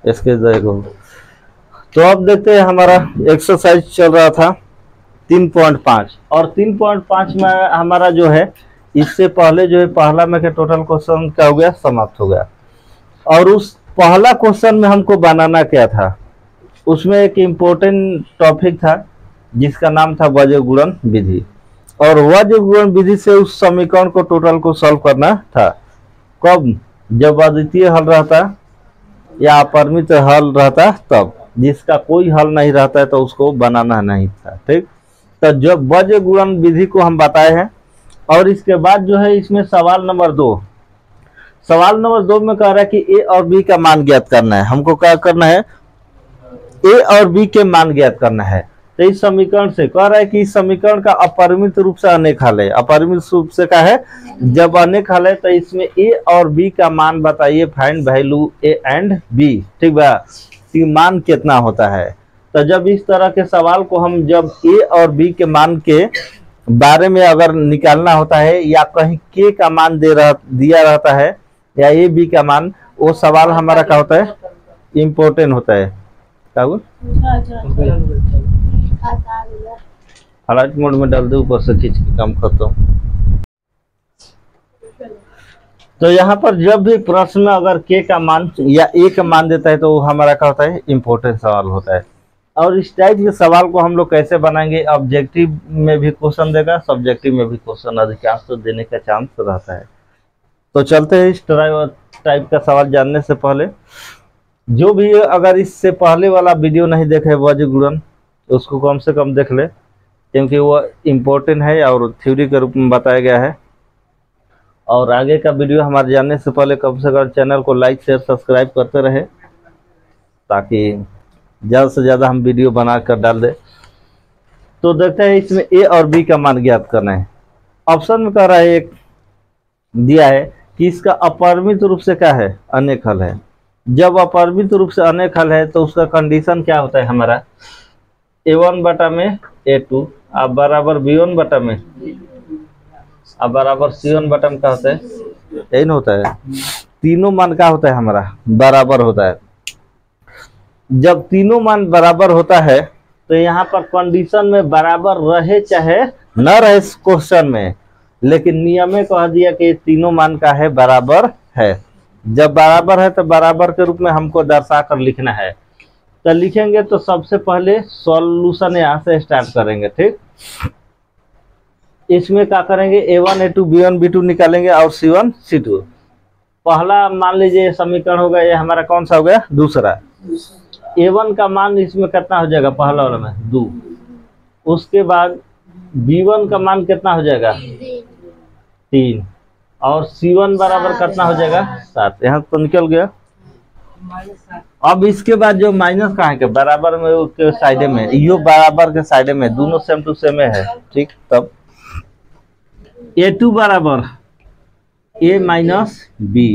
इसके देखो। तो अब देखते हैं, हमारा एक्सरसाइज चल रहा था 3.5 और 3.5 में हमारा जो है, इससे पहले जो है पहला में के टोटल क्वेश्चन क्या हो गया, समाप्त हो गया। और उस पहला क्वेश्चन में हमको बनाना क्या था, उसमें एक इम्पोर्टेंट टॉपिक था जिसका नाम था वज्र गुणन विधि। और वज्र गुणन विधि से उस समीकरण को टोटल को सॉल्व करना था। कब? जब अद्वितीय हल रहता या अपरिमित हल रहता तब। जिसका कोई हल नहीं रहता है तो उसको बनाना नहीं था। ठीक, तो जब वज्र गुणन विधि को हम बताए हैं। और इसके बाद जो है इसमें सवाल नंबर 2, सवाल नंबर 2 में कह रहा है कि ए और बी का मान ज्ञात करना है। हमको क्या करना है, ए और बी के मान ज्ञात करना है। तो इस समीकरण से कह रहा है कि इस समीकरण का अपरिमित रूप से अनेक हल है। अपरिमित रूप से क्या है, जब अनेक हल है तो इसमें ए और बी का मान बताइए, find value A and B. ठीक बा, कि मान कितना होता है। तो जब इस तरह के सवाल को हम जब ए और बी के मान के बारे में अगर निकालना होता है, या कहीं के का मान दिया रहता है, या ए बी का मान, वो सवाल हमारा क्या होता है, इम्पोर्टेंट होता है। फ्लाइट मोड में डाल दे, ऊपर से खींच के काम करता हूँ। तो यहाँ पर जब भी प्रश्न में अगर के का मान या ए का मान देता है तो वो हमारा क्या होता है, इम्पोर्टेंट सवाल होता है। और इस टाइप के सवाल को हम लोग कैसे बनाएंगे, ऑब्जेक्टिव में भी क्वेश्चन देगा, सब्जेक्टिव में भी क्वेश्चन अधिकांश तो देने का चांस रहता है। तो चलते हैं इस टाइप का सवाल जानने से पहले, जो भी अगर इससे पहले वाला वीडियो नहीं देखे वज्र गुणन, उसको कम से कम देख ले, क्योंकि वो इम्पोर्टेंट है और थ्योरी के रूप में बताया गया है। और आगे का वीडियो हमारे जानने से पहले कम से कम चैनल को लाइक शेयर सब्सक्राइब करते रहे, ताकि ज़्यादा से ज़्यादा हम वीडियो बना कर डाल दे। तो देखते हैं, इसमें ए और बी का मान ज्ञात करना है। ऑप्शन में कह रहा है, एक दिया है कि इसका अपरिमित रूप से क्या है, अनेक हल है। जब अपरिमित रूप से अनेक हल है तो उसका कंडीशन क्या होता है हमारा, a1 बटा में a2 अब बराबर b1 बटा में अब बराबर c1 बटा में क्या होता है, यही ना होता है। तीनों मान क्या होता है हमारा, बराबर होता है। जब तीनों मान बराबर होता है तो यहाँ पर कंडीशन में बराबर रहे चाहे न रहे क्वेश्चन में, लेकिन नियम में कह दिया कि तीनों मान का है, बराबर है। जब बराबर है तो बराबर के रूप में हमको दर्शा कर लिखना है। तो लिखेंगे तो सबसे पहले सॉल्यूशन यहाँ से स्टार्ट करेंगे। ठीक, इसमें क्या करेंगे, a1 a2 b1 b2 निकालेंगे और c1 c2। पहला मान लीजिए समीकरण हो गया, ये हमारा कौन सा हो गया, दूसरा। a1 का मान इसमें कितना हो जाएगा, पहला वाला में 2। उसके बाद b1 का मान कितना हो जाएगा, 3। और c1 बराबर कितना हो जाएगा, 7। यहाँ तो निकल गया। अब इसके बाद जो माइनस कहाँ के, बराबर में के साइड में, यो बराबर के साइड में, दोनों सेम टू सेम है। ठीक, तब a2 बराबर a माइनस b,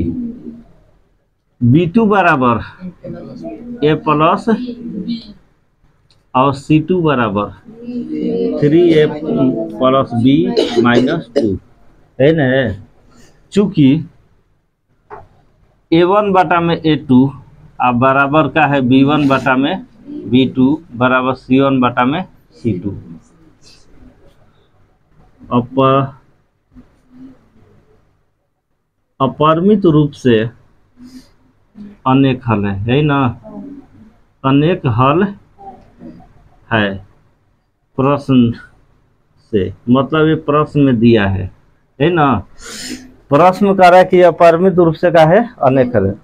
b2 बराबर a प्लस और c2 बराबर 3a प्लस b माइनस 2 है ना। चूंकि a1 बटा में a2 अब बराबर का है b1 बटा में b2 बराबर c1 बटा में c2। अपरिमित रूप से अनेक हल है ना, अनेक हल है प्रश्न से, मतलब ये प्रश्न में दिया है ना। प्रश्न कह रहा है कि अपरिमित रूप से क्या है, अनेक हल है।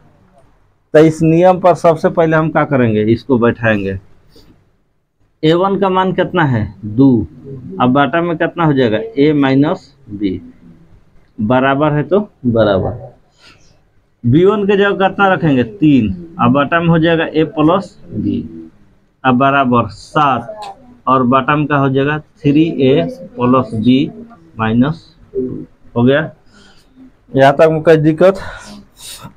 तो इस नियम पर सबसे पहले हम क्या करेंगे, इसको बैठाएंगे। a1 का मान कितना है, 2। अब बाटा में कितना हो जाएगा, a माइनस b, बराबर है तो बराबर। b1 के जगह कितना रखेंगे, 3। अब बाटा में हो जाएगा a प्लस b, अब बराबर 7। और बाटा में क्या हो जाएगा, 3a प्लस b माइनस 2 हो गया। यहाँ तक में कोई दिक्कत।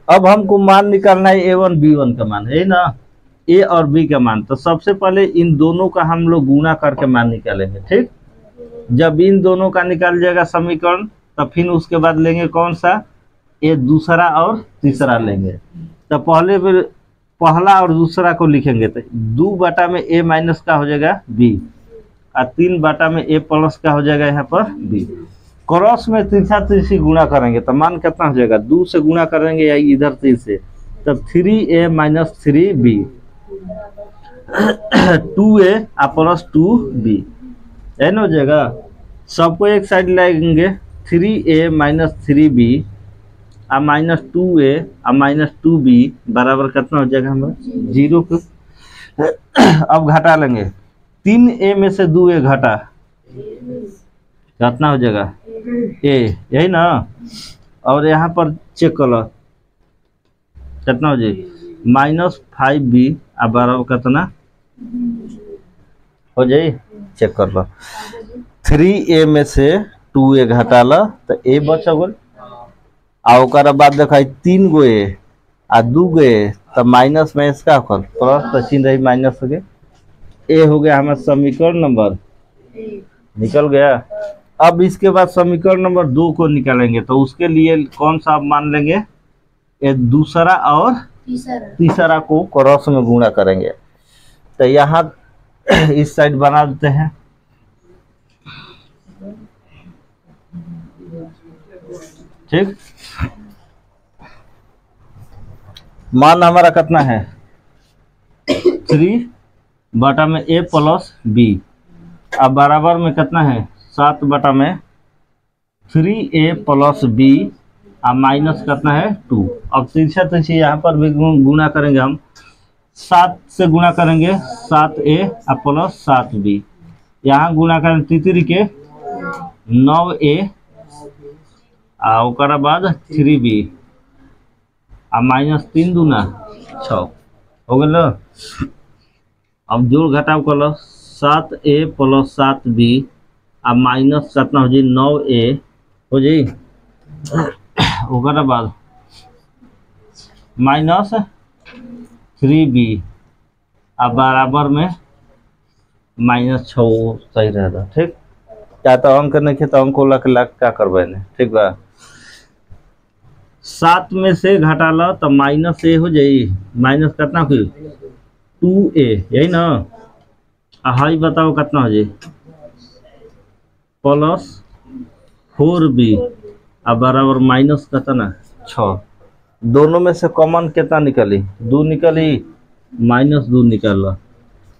अब हमको मान निकालना है a1 b1 का मान है ना, a और b का मान। तो सबसे पहले इन दोनों का हम लोग गुणा करके मान निकालेंगे। ठीक, जब इन दोनों का निकाल जाएगा समीकरण, तो फिर उसके बाद लेंगे कौन सा, ये दूसरा और तीसरा लेंगे। तो पहले फिर पहला और दूसरा को लिखेंगे तो 2 बटा में a माइनस का हो जाएगा b, और 3 बटा में a प्लस का हो जाएगा यहाँ पर b। क्रॉस में तिरछा तिरछी गुणा करेंगे तो मान कितना हो जाएगा, 2 से गुणा करेंगे या इधर 3 से, तब 3a minus 3b 2a plus 2b है ना हो जाएगा। सबको एक साइड लाएंगे, 3a माइनस 3b आ माइनस 2a आ माइनस 2b बराबर कितना हो जाएगा हमारा 0 को। अब घटा लेंगे, 3a में से 2a घटा कितना हो जाएगा a, यही ना। और यहाँ पर चेक कर लो कितना हो जाए माइनस 5b आ बराबर कितना हो जाए, चेक कर लो। 3a में से 2a घटा लो तो a बच गल, आ ओकर बाद देखा 3 गो a आ 2 गो a, तो माइनस में इसका होकर प्लस तो चिन्ह रही माइनस हो गया, a हो गया हमारा समीकरण नंबर निकल गया। अब इसके बाद समीकरण नंबर 2 को निकालेंगे तो उसके लिए कौन सा मान लेंगे, ये दूसरा और तीसरा को क्रॉस में गुणा करेंगे। तो यहाँ इस साइड बना देते हैं, ठीक। मान हमारा कितना है 3 बटा में a प्लस b, अब बराबर में कितना है 7 बटा में 3a प्लस b और माइनस कितना है 2। अब तिरछा तिरछी यहाँ पर भी गुणा करेंगे हम, 7 से गुणा करेंगे 7a प्लस 7b, यहाँ गुणा करेंगे तितरी के 9a और बाद 3b आ माइनस 3 दूना 6 हो गल। अब जोड़ घटाव कर लो, 7a प्लस 7b आ माइनस कितना हो जाए 9a हो जाए, ओकर बाद माइनस 3b आ बराबर में माइनस 6 सही रहेगा, ठीक। क्या तो अंक नहीं थे तो अंक को लग क्या करबे ने, ठीक बा। 7 में से घटा लो तो माइनस a हो जाए, माइनस कितना हुई 2a, यही ना। हाई बताओ कितना हो जाए प्लस 4b आ बराबर माइनस कितना 6। दोनों में से कॉमन कितना निकली 2 निकली, माइनस 2 निकाल लो,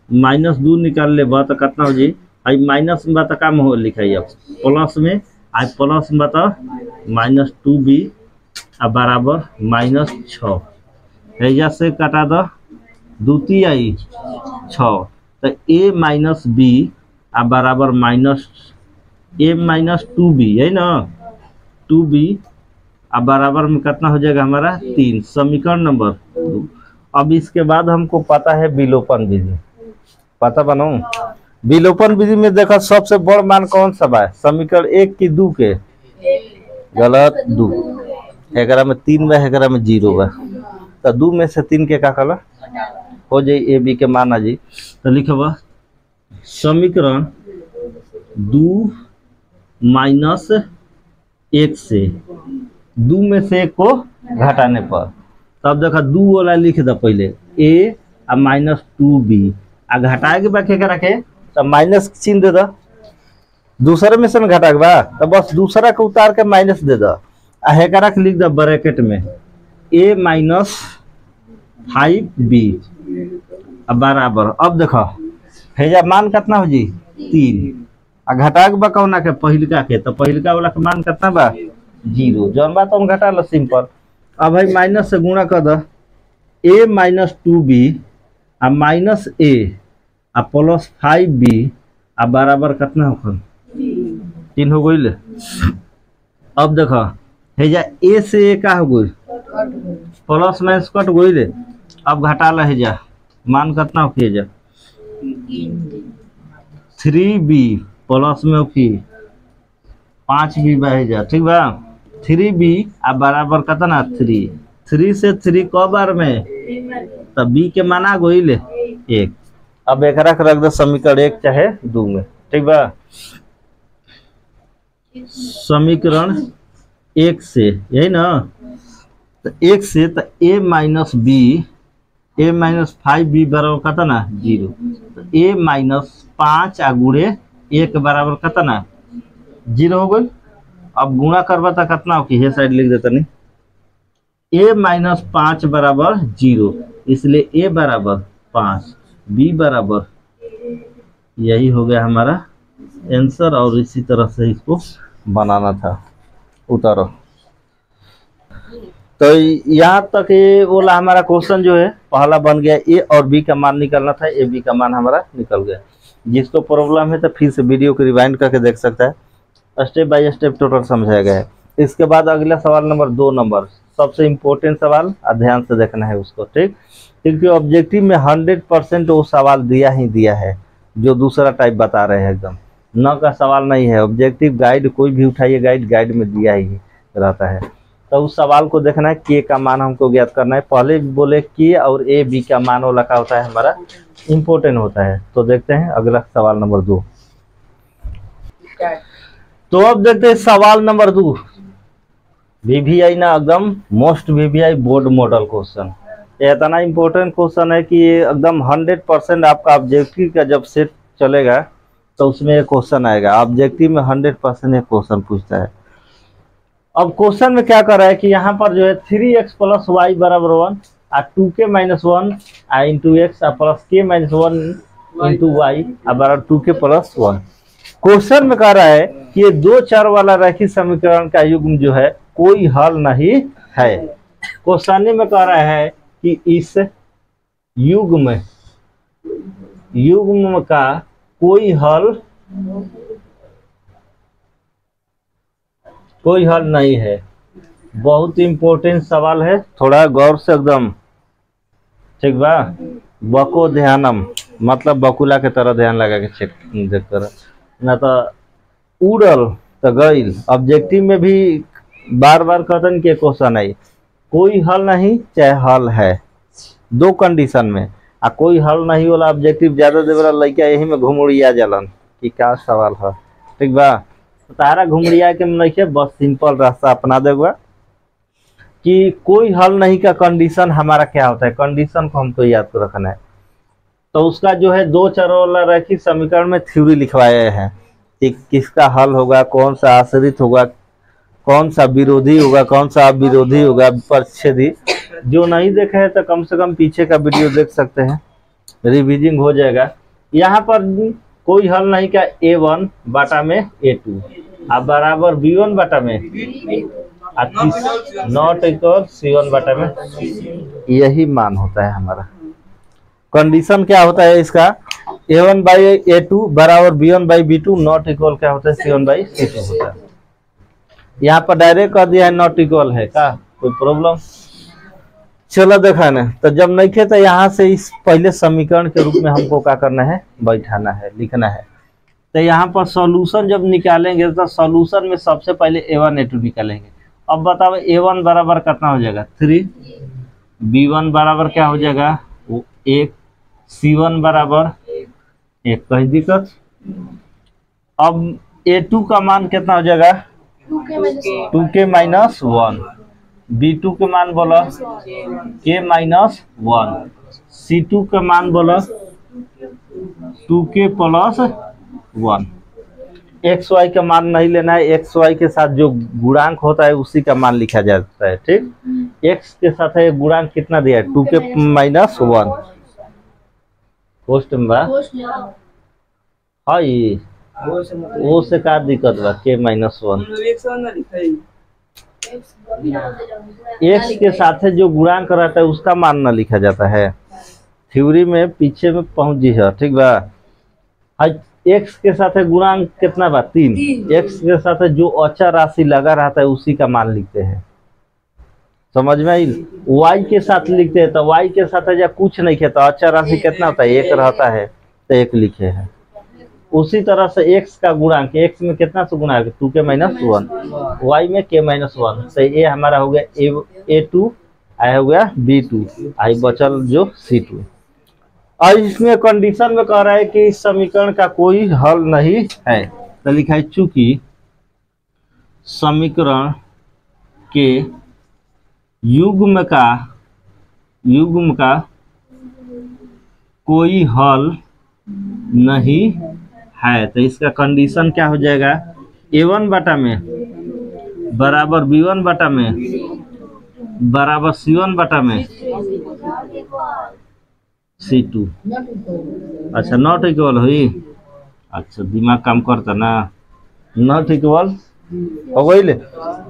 माइनस 2 निकाल ले बात कितना हो जाए, आई माइनस में बता काम हो लिखाई, अब प्लस में आई प्लस में बता माइनस 2b आ बराबर माइनस 6, एजा से कटा दो 2 आई 6, तो a माइनस b आ बराबर माइनस a माइनस 2b, यही ना 2b आ बराबर में कितना हो जाएगा हमारा 3, समीकरण नंबर 2। अब इसके बाद हमको पता है विलोपन विधि, पता बनाऊं विलोपन विधि में देखा सबसे बड़ मान कौन सा है, समीकरण 1 की 2 के, गलत 2, एकरा में 3 बा एकरा में 0 बा, तो 2 में से 3 के का कला हो जाए ए बी के मान आ जाए। तो लिखबा समीकरण 2 माइनस 1 से 2 में से 1 को घटाने पर, तब देखा 2 वाला लिख दो पहले a आ माइनस 2b आ घटाए के बाद क्या रखे तो माइनस चिन्ह दे दो, दूसरे में से घटा के बा तो बस दूसरा के उतार के माइनस दे दो, आ हेकरा के लिख दो ब्रैकेट में a माइनस 5b आ बराबर। अब देखो हेजा मान कितना हो जी 3 आ घटा के बा कौना के पहिलका के, तो पहिलका वाला के मान कितना बा 0, जौन बात हम घटा लो सिंपल। अब भाई माइनस से गुणा कर दो a माइनस 2b आ माइनस a आ प्लस 5b आ बराबर कितना हो 3 हो गई। अब देखो हेजा a से a का हो गई प्लस माइनस कट गई, अब घटा लो हेजा मान कितना हो हेजा 3b प्लस में हो 5b बा हेजा, ठीक बा 3b आ बराबर कितना 3 से 3 क बार में तब b के माना गई 1। अब एक रख दो समीकरण 1 चाहे 2 में, ठीक बा। समीकरण 1 से यही ना, तो 1 से तो a minus b A minus 5b बराबर कितना 0। तो ए माइनस 5 आ गुणे 1 बराबर कितना 0 हो गई। अब गुणा करबा तो कितना हो कि ये साइड लिख देता नहीं, ए माइनस 5 बराबर 0, इसलिए ए बराबर 5, बी बराबर, यही हो गया हमारा आंसर। और इसी तरह से इसको बनाना था। उतारो। तो यहाँ तक ये बोला हमारा क्वेश्चन जो है पहला बन गया, ए और बी का मान निकलना था, ए बी का मान हमारा निकल गया। जिसको प्रॉब्लम है तो फिर से वीडियो को रिवाइंड करके देख सकता है, स्टेप बाय स्टेप टोटल समझाया गया है। इसके बाद अगला सवाल नंबर 2 नंबर सबसे इम्पोर्टेंट सवाल, ध्यान से देखना है उसको, ठीक। क्योंकि ऑब्जेक्टिव में 100% वो सवाल दिया ही दिया है जो दूसरा टाइप बता रहे हैं, एकदम न का सवाल नहीं है। ऑब्जेक्टिव गाइड कोई भी उठाइए, गाइड में दिया ही रहता है। तो उस सवाल को देखना है, के का मान हमको ज्ञात करना है। पहले बोले के और ए बी का मान वाला का होता है हमारा इम्पोर्टेंट होता है। तो देखते हैं अगला सवाल नंबर 2। तो अब देखते हैं सवाल नंबर 2, वीवीआई ना एकदम most VVI board model question. ये इतना इम्पोर्टेंट क्वेश्चन है कि एकदम 100% आपका ऑब्जेक्टिव का जब सेट चलेगा तो उसमें ये क्वेश्चन आएगा। ऑब्जेक्टिव में 100% ये क्वेश्चन पूछता है। अब क्वेश्चन में क्या कर रहा है कि यहाँ पर जो है 3x प्लस वाई बराबर 1 और 2k minus 1 into X plus k minus 1 into Y बराबर 2k प्लस 1। क्वेश्चन में कह रहा है कि ये दो चर वाला रैखिक समीकरण का युग्म जो है कोई हल नहीं है। क्वेश्चन में कह रहा है कि इस युग्म का कोई हल नहीं है। बहुत इम्पोर्टेंट सवाल है, थोड़ा गौर से एकदम, ठीक बा। बको ध्यानम मतलब बकुला के तरह ध्यान लगा के चेक देख कर, ना तो उड़ल तो गईल। ऑब्जेक्टिव में भी बार बार कहते कि क्वेश्चन है कोई हल नहीं चाहे हल है, दो कंडीशन में। आ कोई हल नहीं वाला ऑब्जेक्टिव ज्यादा देवला लड़का यही में घुमुड़िया जलन कि क्या सवाल है, ठीक बा। तारा घुमड़िया के नहीं, बस सिंपल रास्ता अपना देगा कि कोई हल नहीं का कंडीशन हमारा क्या होता है। कंडीशन को हमको याद को रखना है। तो उसका जो है दो चरों वाला रैखिक समीकरण में थ्योरी लिखवाए हैं कि किसका हल होगा, कौन सा आश्रित होगा, कौन सा विरोधी होगा, कौन सा अविरोधी होगा, परिच्छेदी। जो नहीं देखे है तो कम से कम पीछे का वीडियो देख सकते हैं, रिवीजिंग हो जाएगा। यहाँ पर कोई हल नहीं का A1 बटा में A2 बराबर B1 बटा में नॉट इक्वल C1 बटा में, यही मान होता है हमारा। कंडीशन क्या होता है इसका, A1 बाई A2 बराबर B1 by B2 not equal क्या होता है C1 बाई C2 होता है। यहाँ पर डायरेक्ट कर दिया है नॉट इक्वल है का, कोई प्रॉब्लम। चलो देखा ना, तो जब नहीं थे तो यहाँ से इस पहले समीकरण के रूप में हमको क्या करना है, बैठाना है, लिखना है। तो यहाँ पर सॉल्यूशन जब निकालेंगे तो सॉल्यूशन में सबसे पहले A1 A2 निकालेंगे। अब बताओ A1 बराबर कितना हो जाएगा 3, B1 बराबर क्या हो जाएगा 1, C1 बराबर 1, कहीं दिक्कत। अब A2 का मान कितना हो जाएगा 2k माइनस 1, B2 के मान बोला k माइनस 1, C2 के मान बोला 2k प्लस 1। एक्स वाई का मान नहीं लेना है, एक्स वाई के साथ जो गुणांक होता है उसी का मान लिखा जाता है, ठीक। एक्स के साथ है गुणांक कितना दिया है 2k माइनस 1। पोस्ट में हाई वो से का दिक्कत बा k माइनस 1। एक्स के साथ जो गुणांक रहता है उसका मान न लिखा जाता है। थ्योरी में पीछे में पहुंची है, ठीक बा। एक्स के साथ गुणांक कितना बा 3, एक्स के साथ जो अचर राशि लगा रहता है उसी का मान लिखते हैं, समझ में आई। वाई के साथ लिखते हैं तो वाई के साथ या कुछ नहीं किया, अचर राशि कितना होता है 1 रहता है तो 1 लिखे हैं। उसी तरह से एक्स का गुणांक, एक्स में कितना से गुणा है 2k माइनस 1, वाई में k माइनस 1। तो ये हमारा हो गया A2, आया हो गया B2, आई बचल जो C2। और इसमें कंडीशन में कह रहा है कि इस समीकरण का कोई हल नहीं है। तो लिखा है चूंकि समीकरण के युग्म का कोई हल नहीं है, तो इसका कंडीशन क्या हो जाएगा, A1 बटा में बराबर B1 बटा में बराबर C1 बटा में C2। अच्छा नॉट इक्वल हुई। अच्छा दिमाग काम करता ना, नॉट इक्वल हो गई।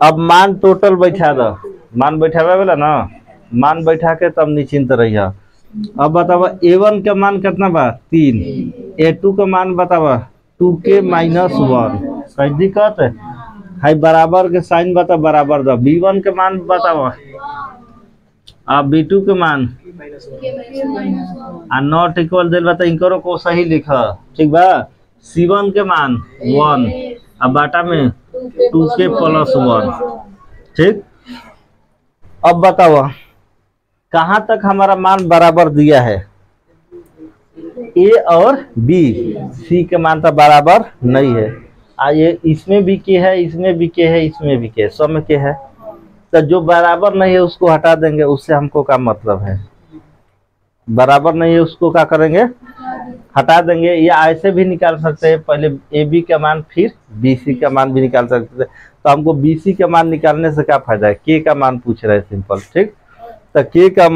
अब मान टोटल बैठा दो, मान बैठावे वाला ना, मान बैठा के तब निश्चिंत रहिए। अब बतावा A1 का मान कितना बा 3, A2 का मान बतावा 2k माइनस 1। कोई दिक्कत है बराबर के साइन बता बराबर दो। B1 के मान बतावा, अब B2 के मान आ नॉट इक्वल दिल बता, इनको को सही लिखा ठीक बा। C1 के मान 1 अब बाटा में 2k प्लस 1। ठीक, अब बताओ कहाँ तक हमारा मान बराबर दिया है, A और B, C के मान तो बराबर नहीं है। ये इसमें भी के है, इसमें भी के है, इसमें भी के है, सब में के है, तो जो बराबर नहीं है उसको हटा देंगे। उससे हमको क्या मतलब है, बराबर नहीं है उसको क्या करेंगे, हटा देंगे। या ऐसे भी निकाल सकते हैं, पहले AB का मान फिर BC का मान भी निकाल सकते हैं। तो हमको BC का मान निकालने से क्या फायदा है, K का मान पूछ रहे हैं सिंपल। ठीक, तो K का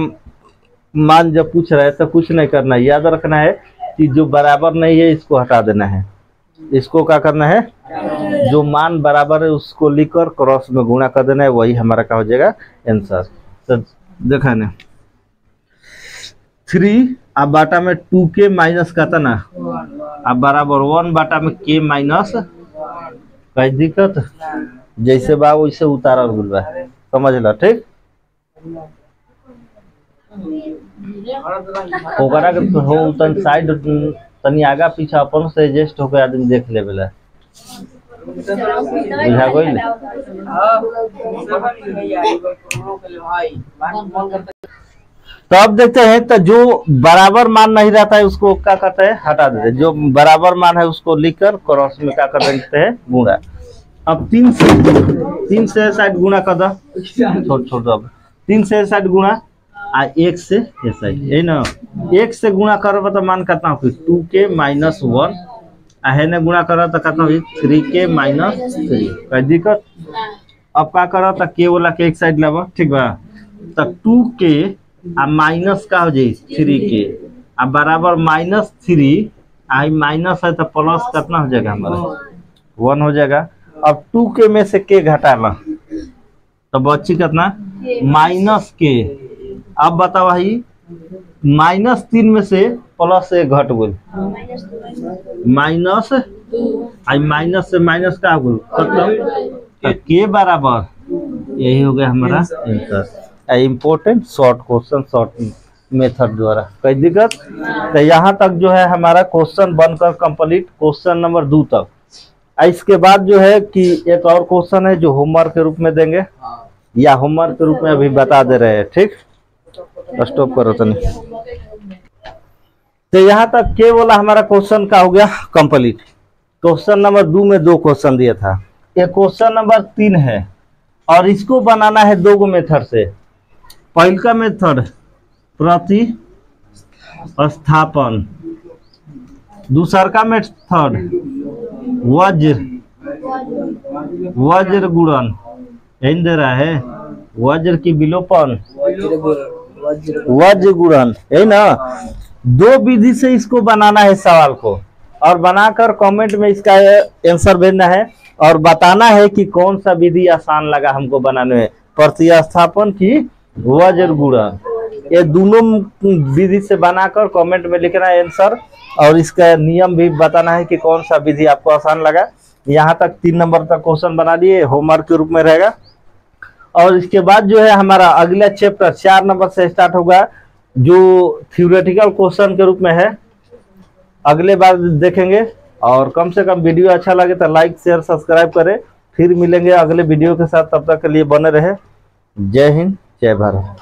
मान जब पूछ रहे हैं तो कुछ नहीं करना है, याद रखना है कि जो बराबर नहीं है इसको हटा देना है। इसको क्या करना है, जो मान बराबर है उसको लिखकर क्रॉस में गुणा कर देना है, वही हमारा क्या हो जाएगा आंसर। तो देखा ना 3 अब बाटा में 2k माइनस कहता ना, अब बराबर 1 बाटा में k माइनस। कोई दिक्कत, जैसे बा वैसे उतारा और गुलबा, समझ लो। ठीक, ओकरा के हो तन साइड तनी आगा पीछा अपन से एडजस्ट होकर आदमी देख ले बेला, बुझा गइल। तो अब देखते हैं, तो जो बराबर मान नहीं रहता है उसको क्या करते हैं, हटा देते हैं। जो बराबर मान है उसको लिखकर क्रॉस में क्या कर देते हैं, गुणा। अब 3 से साइड गुणा कर दो, छोड़ दो। 3 से साइड गुणा आ 1 से ये साइड, यही ना 1 से गुणा करो तो मान कितना हो 2k माइनस 1, है ना गुणा करो तो कितना हो 3k माइनस 3। कोई दिक्कत, अब क्या करो तो k वाला के एक साइड लाओ। ठीक बा, तो 2k आ माइनस का हो जाए 3k आ बराबर माइनस 3, आई माइनस है तो प्लस कितना हो जाएगा हमारा 1 हो जाएगा। अब 2k में से k घटा ला तो बच्ची कितना माइनस k। अब बताओ भाई माइनस 3 में से प्लस 1 घट गई, माइनस आई माइनस से माइनस का हो खत्म, के बराबर यही हो गया हमारा answer. Important short question short method द्वारा। कोई दिक्कत, तो यहाँ तक जो है हमारा क्वेश्चन बनकर कंप्लीट, क्वेश्चन नंबर 2 तक। इसके बाद जो है कि एक और क्वेश्चन है जो होमवर्क के रूप में देंगे, या होमवर्क के रूप में अभी बता दे रहे हैं। ठीक, स्टॉप करो तनी। तो यहाँ तक केवल हमारा क्वेश्चन का हो गया कंप्लीट। क्वेश्चन नंबर 2 में 2 क्वेश्चन दिया था, ये क्वेश्चन नंबर 3 है और इसको बनाना है 2 मेथड से। पहला मेथड प्रति स्थापन, दूसरा का मेथड वज्र गुणन, यही दे रहा है वज्र की विलोपन वज्र गुणन, यही ना। 2 विधि से इसको बनाना है सवाल को, और बनाकर कमेंट में इसका आंसर भेजना है और बताना है कि कौन सा विधि आसान लगा हमको बनाने में, प्रतिस्थापन की वज्र गुणन। ये दोनों विधि से बनाकर कमेंट में लिखना है आंसर, और इसका नियम भी बताना है कि कौन सा विधि आपको आसान लगा। यहाँ तक 3 नंबर तक क्वेश्चन बना दिए, होमवर्क के रूप में रहेगा। और इसके बाद जो है हमारा अगला चैप्टर 4 नंबर से स्टार्ट होगा, जो थ्योरेटिकल क्वेश्चन के रूप में है, अगले बार देखेंगे। और कम से कम वीडियो अच्छा लगे तो लाइक शेयर सब्सक्राइब करें। फिर मिलेंगे अगले वीडियो के साथ, तब तक के लिए बने रहे। जय हिंद, जय भारत।